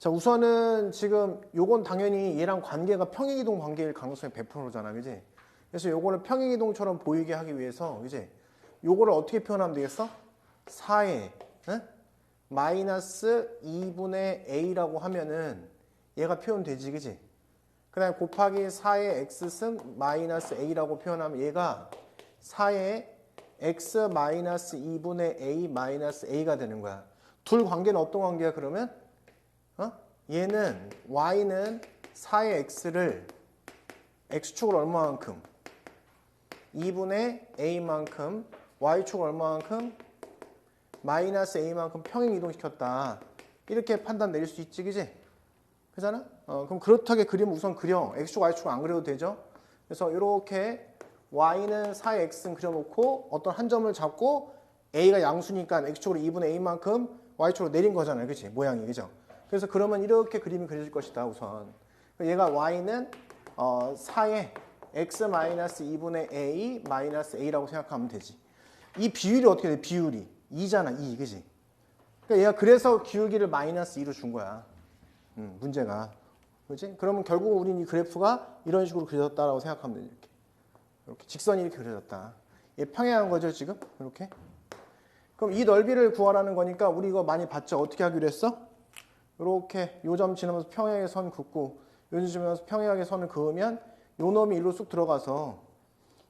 자, 우선은 지금 요건 당연히 얘랑 관계가 평행이동 관계일 가능성이 100%잖아, 그지? 그래서 요거를 평행이동처럼 보이게 하기 위해서, 그지? 요거를 어떻게 표현하면 되겠어? 4에 마이너스 2분의 a라고 하면은 얘가 표현되지, 그지? 그 다음에 곱하기 4의 x승 마이너스 a라고 표현하면 얘가 4의 x 마이너스 2분의 a 마이너스 a가 되는 거야. 둘 관계는 어떤 관계야, 그러면? 얘는 y는 4의 x를 x축을 얼마만큼? 2분의 a만큼, y축을 얼마만큼? 마이너스 a만큼 평행 이동시켰다. 이렇게 판단 내릴 수 있지, 그지? 그잖아? 그럼 그렇다게 그리면 우선 그려. x축, y축 안 그려도 되죠? 그래서 이렇게 y는 4의 x는 그려놓고 어떤 한 점을 잡고 a가 양수니까 x축으로 2분의 a만큼 y축으로 내린 거잖아요, 그치? 모양이, 그죠? 그래서 그러면 이렇게 그림이 그려질 것이다, 우선. 얘가 y는 4의 x-2분의 a-a라고 생각하면 되지. 이 비율이 어떻게 돼? 비율이 2잖아, 2, 그지? 그러니까 얘가 그래서 기울기를 마이너스 2로 준 거야. 문제가. 그렇지? 그러면 결국 우리는 이 그래프가 이런 식으로 그려졌다라고 생각하면 돼. 이렇게 직선이 이렇게 그려졌다. 얘 평행한 거죠, 지금? 이렇게. 그럼 이 넓이를 구하라는 거니까 우리 이거 많이 봤죠? 어떻게 하기로 했어? 이렇게 요 점 지나면서 평행하게 선 긋고 요 점 지나면서 평행하게 선을 그으면 요 놈이 일로 쑥 들어가서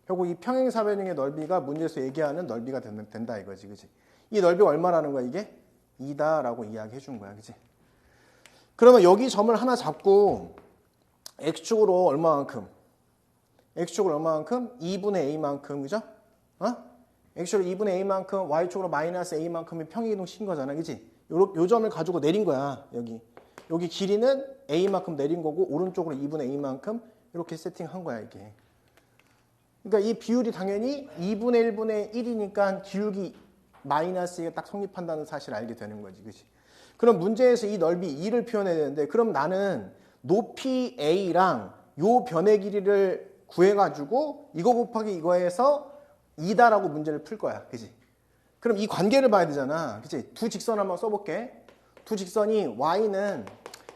결국 이 평행사변형의 넓이가 문제에서 얘기하는 넓이가 된다 이거지, 그지? 이 넓이가 얼마라는 거야, 이게? 2다라고 이야기해 준 거야, 그지? 그러면 여기 점을 하나 잡고 x축으로 얼마만큼? x축으로 얼마만큼? 2분의 a만큼, 그죠? x축으로 2분의 a만큼, y축으로 마이너스 a만큼이 평행이동 시킨 거잖아, 그지? 요 점을 가지고 내린 거야, 여기. 여기 길이는 a만큼 내린 거고 오른쪽으로 2분의 a만큼 이렇게 세팅한 거야, 이게. 그러니까 이 비율이 당연히 2분의 1분의 1이니까 기울기 마이너스가 딱 성립한다는 사실을 알게 되는 거지, 그치? 그럼 문제에서 이 넓이 2를 표현해야 되는데 그럼 나는 높이 a랑 요 변의 길이를 구해가지고 이거 곱하기 이거에서 2다라고 문제를 풀 거야, 그치? 그럼 이 관계를 봐야 되잖아, 그치? 두 직선 한번 써볼게. 두 직선이 y는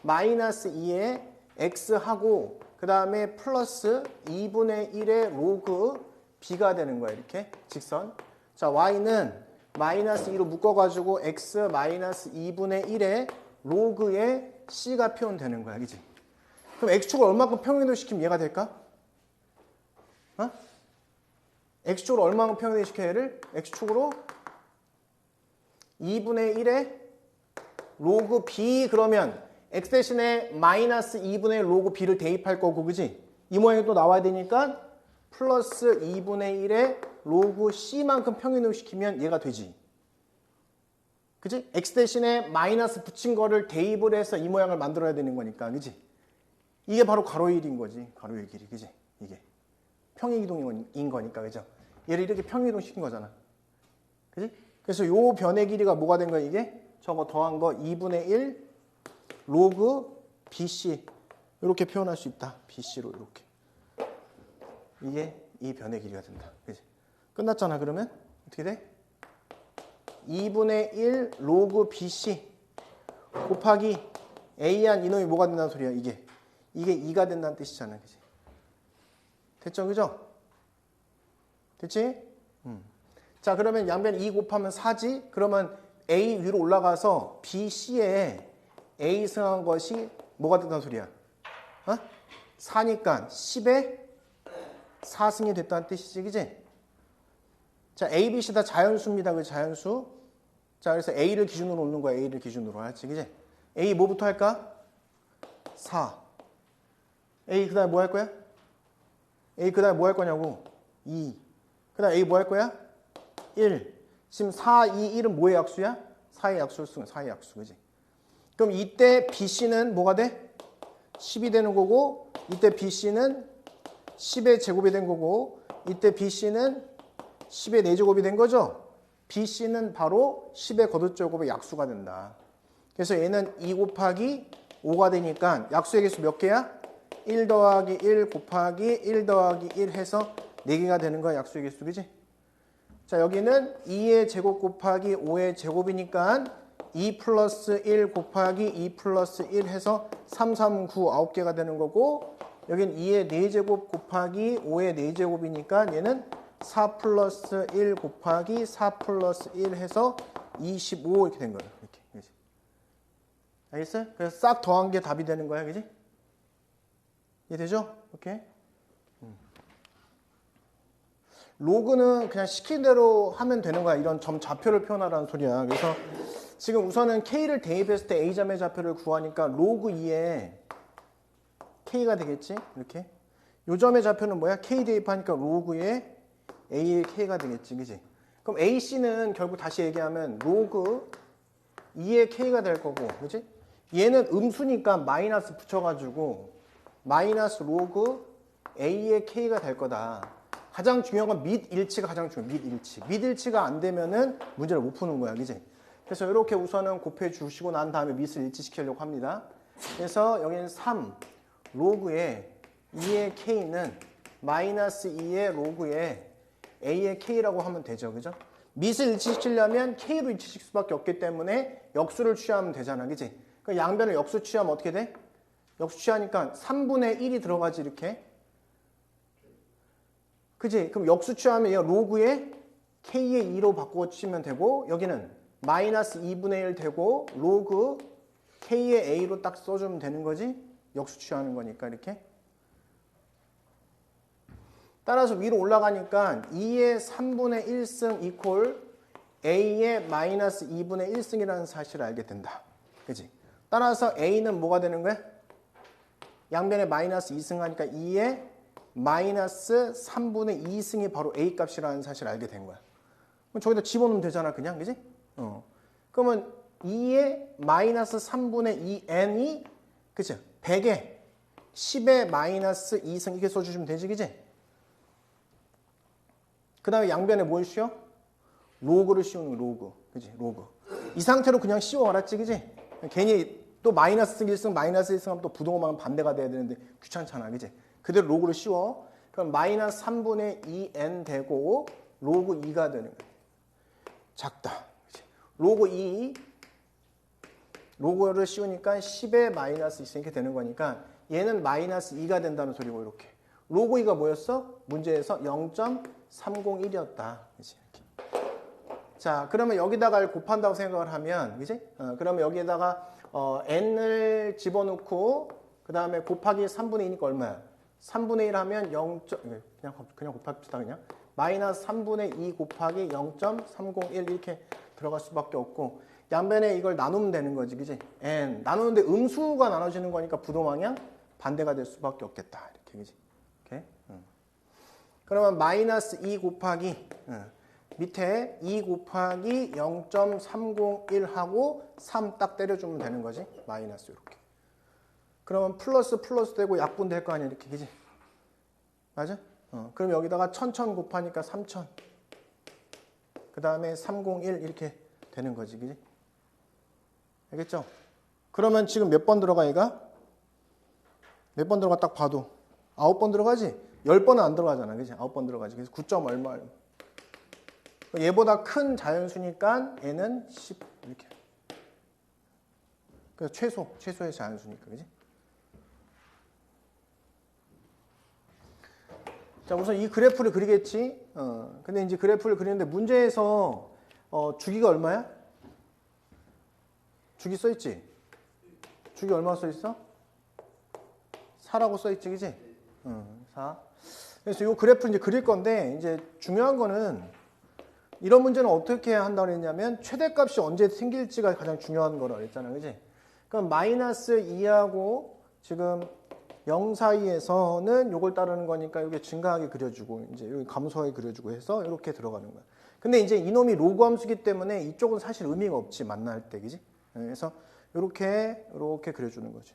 마이너스 2에 x하고 그 다음에 플러스 2분의 1의 로그 b가 되는 거야, 이렇게 직선. 자, y는 마이너스 2로 묶어가지고 x 마이너스 2분의 1의 로그의 c가 표현되는 거야, 그치? 그럼 x축을 얼마큼 평행이동시키면 얘가 될까? x축으로 얼마만큼 평행이동시켜야 얘를? x축으로 2분의 1의 로그 b 그러면 x 대신에 마이너스 2분의 로그 b를 대입할 거고, 그지? 이 모양이 또 나와야 되니까 플러스 2분의 1의 로그 c만큼 평행이동시키면 얘가 되지. 그지? x 대신에 마이너스 붙인 거를 대입을 해서 이 모양을 만들어야 되는 거니까, 그지? 이게 바로 가로 1인 거지, 가로 1 길이, 그지? 이게 평행이동인 거니까, 그죠? 얘를 이렇게 평행이동시킨 거잖아, 그지? 그래서 요 변의 길이가 뭐가 된 거야, 이게? 저거 더한 거 2분의 1 로그 BC 이렇게 표현할 수 있다. BC로 이렇게. 이게 이 변의 길이가 된다. 그치? 끝났잖아, 그러면? 어떻게 돼? 2분의 1 로그 BC 곱하기 A한 이놈이 뭐가 된다는 소리야, 이게. 이게 2가 된다는 뜻이잖아, 그치? 됐죠, 그죠? 됐지? 자, 그러면 양변 2 곱하면 4지? 그러면 A 위로 올라가서 BC에 A 승한 것이 뭐가 된다는 소리야? 4니까 10에 4승이 됐다는 뜻이지, 그지? 자, A, B, C 다 자연수입니다, 그 자연수. 자, 그래서 A를 기준으로 놓는 거야, A를 기준으로. 알지, 그지? A 뭐부터 할까? 4. A 그 다음에 뭐 할 거야? A 그 다음에 뭐 할 거냐고? 2. 그 다음에 A 뭐 할 거야? 1. 지금 4, 2, 1은 뭐의 약수야? 4의 약수를 쓰는 거야, 4의 약수, 그지? 그럼 이때 BC는 뭐가 돼? 10이 되는 거고, 이때 BC는 10의 제곱이 된 거고, 이때 BC는 10의 4제곱이 된 거죠? BC는 바로 10의 거듭제곱의 약수가 된다. 그래서 얘는 2 곱하기 5가 되니까 약수의 개수 몇 개야? 1 더하기 1 곱하기 1 더하기 1 해서 4개가 되는 거야, 약수의 개수, 그지? 자, 여기는 2의 제곱 곱하기 5의 제곱이니까 2 플러스 1 곱하기 2 플러스 1 해서 3, 3, 9, 9개가 되는 거고 여긴 2의 4제곱 곱하기 5의 4제곱이니까 얘는 4 플러스 1 곱하기 4 플러스 1 해서 25 이렇게 된 거예요. 이렇게. 그치? 알겠어요? 그래서 싹 더한 게 답이 되는 거야. 그지? 이해되죠? 오케이. 로그는 그냥 시킨 대로 하면 되는 거야. 이런 점 좌표를 표현하라는 소리야. 그래서 지금 우선은 K를 대입했을 때 A점의 좌표를 구하니까 로그 2에 K가 되겠지? 이렇게. 요 점의 좌표는 뭐야? K 대입하니까 로그에 A의 K가 되겠지. 그지? 그럼 AC는 결국 다시 얘기하면 로그 2의 K가 될 거고. 그지? 얘는 음수니까 마이너스 붙여가지고 마이너스 로그 A의 K가 될 거다. 가장 중요한 건 밑일치가 가장 중요해. 밑일치. 밑일치가 안 되면은 문제를 못 푸는 거야. 그지? 그래서 이렇게 우선은 곱해 주시고 난 다음에 밑을 일치시키려고 합니다. 그래서 여기는 3 로그의 2의 K는 마이너스 2의 로그의 A의 K라고 하면 되죠. 그죠? 밑을 일치시키려면 K로 일치시킬 수밖에 없기 때문에 역수를 취하면 되잖아. 그지? 그 양변을 역수 취하면 어떻게 돼? 역수 취하니까 3분의 1이 들어가지 이렇게. 그지? 그럼 역수 취하면 얘가 로그에 K의 2로 바꾸어 치면 되고 여기는 마이너스 2분의 1 되고 로그 K의 A로 딱 써주면 되는 거지? 역수 취하는 거니까 이렇게. 따라서 위로 올라가니까 2의 3분의 1승 이퀄 A의 마이너스 2분의 1승이라는 사실을 알게 된다. 그지? 따라서 A는 뭐가 되는 거야? 양변에 마이너스 2승 하니까 2의 마이너스 3분의 2승이 바로 A 값이라는 사실을 알게 된 거야. 그럼 저기다 집어넣으면 되잖아, 그냥. 그지? 그러면 2의 마이너스 3분의 2n이, 그치? 100에 10의 마이너스 2승 이렇게 써주시면 되지, 그지? 그 다음에 양변에 뭘 씌워? 로그를 씌우는 거, 로그. 그지? 로그. 이 상태로 그냥 씌워 알았지, 그지? 괜히 또 마이너스 1승, 마이너스 1승 하면 또 부동호만 반대가 돼야 되는데 귀찮잖아, 그지? 그대로 로그를 씌워. 그럼 마이너스 3분의 2n 되고 로그 2가 되는 거야. 작다. 그치? 로그 2 로그를 씌우니까 10의 마이너스 2 이렇게 되는 거니까 얘는 마이너스 2가 된다는 소리고 이렇게. 로그 2가 뭐였어? 문제에서 0.301이었다. 그치? 이렇게. 자, 그러면 여기다가 곱한다고 생각을 하면, 그지? 그러면 여기에다가 n을 집어넣고 그 다음에 곱하기 3분의 2니까 얼마야? 3분의 1 하면 0. 그냥 곱합시다 그냥. 마이너스 3분의 2 곱하기 0.301 이렇게 들어갈 수밖에 없고 양변에 이걸 나누면 되는 거지, 그지? n 나누는데 음수가 나눠지는 거니까 부동방향 반대가 될 수밖에 없겠다, 이렇게, 그지? 오케이? 그러면 마이너스 2 곱하기 밑에 2 곱하기 0.301하고 3 딱 때려주면 되는 거지, 마이너스 이렇게. 그러면 플러스 되고 약분 될 거 아니야, 이렇게, 그지? 맞아? 그럼 여기다가 1000 곱하니까 3000. 그 다음에 301 이렇게 되는 거지, 그지? 알겠죠? 그러면 지금 몇 번 들어가, 얘가? 몇 번 들어가 딱 봐도 9번 들어가지? 10번은 안 들어가잖아, 그지? 9번 들어가지. 그래서 9점 얼마. 얘보다 큰 자연수니까 얘는 10 이렇게. 그래서 최소의 자연수니까, 그지? 자, 우선 이 그래프를 그리겠지. 근데 이제 그래프를 그리는데 문제에서 주기가 얼마야? 주기 써있지? 주기 얼마 써있어? 4라고 써있지, 그지? 4. 그래서 이 그래프를 이제 그릴 건데, 이제 중요한 거는 이런 문제는 어떻게 한다고 했냐면 최대값이 언제 생길지가 가장 중요한 거라 그랬잖아, 그지? 그럼 마이너스 2하고 지금 0 사이에서는 요걸 따르는 거니까 이게 증가하게 그려주고 이제 여기 감소하게 그려주고 해서 이렇게 들어가는 거야. 근데 이제 이놈이 로그 함수기 때문에 이쪽은 사실 의미가 없지, 만날 때, 그지? 그래서 이렇게 그려주는 거지.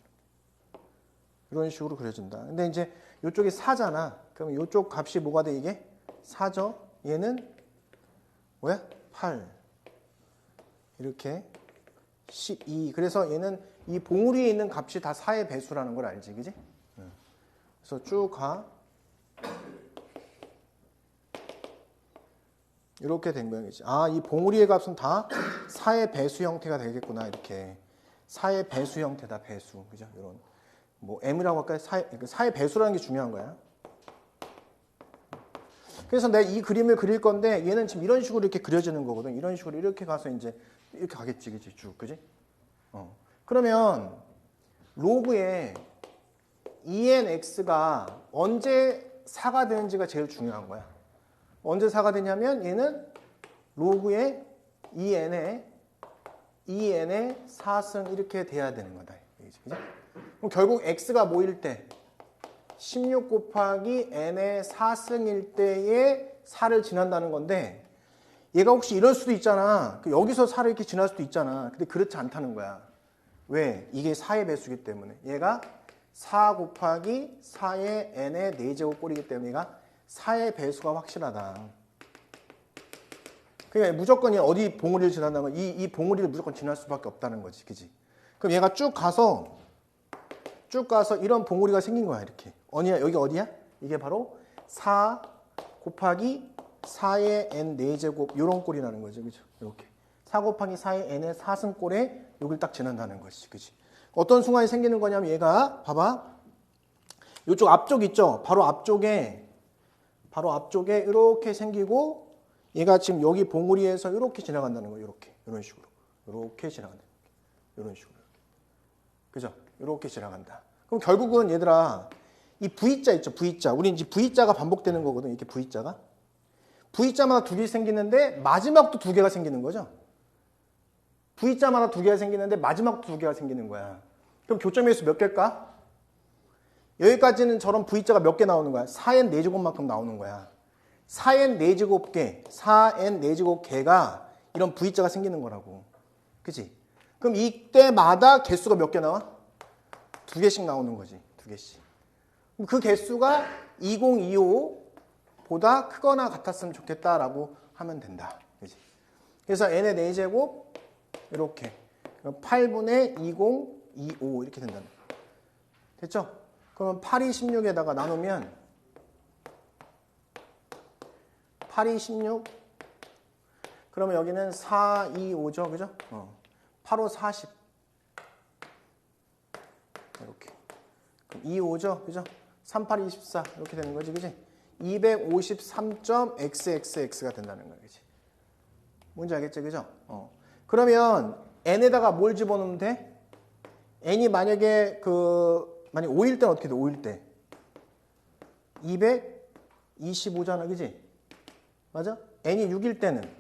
이런 식으로 그려준다. 근데 이제 이쪽이 4잖아. 그럼 이쪽 값이 뭐가 돼, 이게? 4죠? 얘는 뭐야? 8. 이렇게 12. 그래서 얘는 이 봉우리에 있는 값이 다 4의 배수라는 걸 알지, 그지? 그래서 쭉 가. 이렇게 된 모양이지. 아, 이 봉우리의 값은 다 4의 배수 형태가 되겠구나. 이렇게 4의 배수 형태다. 배수. 그죠? 이런 뭐 m이라고 할까요? 4의 배수라는 게 중요한 거야. 그래서 내가 이 그림을 그릴 건데 얘는 지금 이런 식으로 이렇게 그려지는 거거든. 이런 식으로 이렇게 가서 이제 이렇게 가겠지, 그지? 쭉, 그지? 그러면 로그에 enx가 언제 4가 되는지가 제일 중요한 거야. 언제 4가 되냐면 얘는 로그에 en의 4승 이렇게 돼야 되는 거다. 그지? 그럼 결국 x가 뭐일 때? 16 곱하기 n의 4승일 때에 4를 지난다는 건데 얘가 혹시 이럴 수도 있잖아. 여기서 4를 이렇게 지날 수도 있잖아. 근데 그렇지 않다는 거야. 왜? 이게 4의 배수기 때문에. 얘가 4 곱하기 4의 n의 4제곱 꼴이기 때문에 얘가 4의 배수가 확실하다. 그러니까 무조건 어디 봉우리를 지난다는 건 이 봉우리를 무조건 지날 수밖에 없다는 거지. 그지? 그럼 얘가 쭉 가서 이런 봉우리가 생긴 거야. 이렇게. 어디야? 여기 어디야? 이게 바로 4 곱하기 4의 n 4제곱 이런 꼴이라는 거죠. 그죠? 이렇게. 4 곱하기 4의 n의 4승꼴에 여기를 딱 지난다는 것이. 그지? 어떤 순간이 생기는 거냐면 얘가 봐봐. 이쪽 앞쪽 있죠? 바로 앞쪽에 이렇게 생기고 얘가 지금 여기 봉우리에서 이렇게 지나간다는 거예요. 이렇게. 이런 식으로. 이렇게 지나간다. 이런 식으로. 그죠? 이렇게 지나간다. 그럼 결국은 얘들아 이 V자 있죠? V자. 우리 이제 V자가 반복되는 거거든. 이렇게 V자가. V자마다 두 개 생기는데 마지막도 두 개가 생기는 거죠. V자마다 두 개가 생기는데 마지막도 두 개가 생기는 거야. 그럼 교점의 수 몇 개일까? 여기까지는 저런 V자가 몇 개 나오는 거야? 4n 4제곱만큼 나오는 거야. 4n 4제곱개, 4n 4제곱개가 이런 V자가 생기는 거라고. 그치? 그럼 이때마다 개수가 몇 개 나와? 두 개씩 나오는 거지. 두 개씩. 그 개수가 2025보다 크거나 같았으면 좋겠다라고 하면 된다. 그치? 그래서 n의 4제곱 이렇게 8분의 2025 이렇게 된다는 거야. 됐죠? 그러면 8이 16에다가 나누면 8이 16 그러면 여기는 4, 2, 5죠. 그죠? 8, 5, 40 이렇게 2, 5죠. 그죠? 3, 8, 24 이렇게 되는 거지. 그지? 253.xxx가 된다는 거야. 그지? 뭔지 알겠지? 그죠? 그러면 n에다가 뭘 집어넣으면 돼? n이 만약에 만약 5일 때는 어떻게 돼? 5일 때 225잖아. 그지? 맞아? n이 6일 때는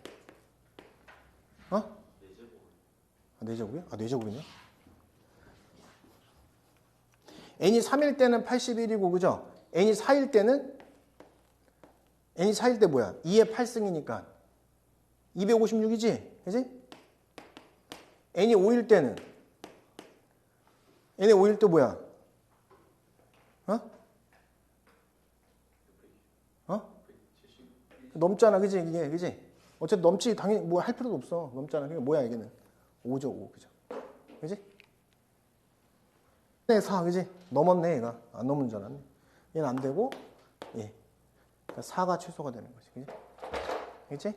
4제곱이야? 4제곱이냐? n이 3일 때는 81이고 그죠? n이 4일 때는 뭐야? 2의 8승이니까 256이지? 그지? n이 5일 때는 n이 5일 때 뭐야? 넘잖아. 그지? 이게 그지? 어쨌든 넘지 당연히 뭐 할 필요도 없어. 넘잖아. 그게 뭐야 이게는? 5죠, 5. 그죠? 그지? 네, 4. 그지? 넘었네, 얘가. 안 넘은 줄 알았네. 얘는 안 되고, 예. 그러니까 4가 최소가 되는 거지. 그지? 그지?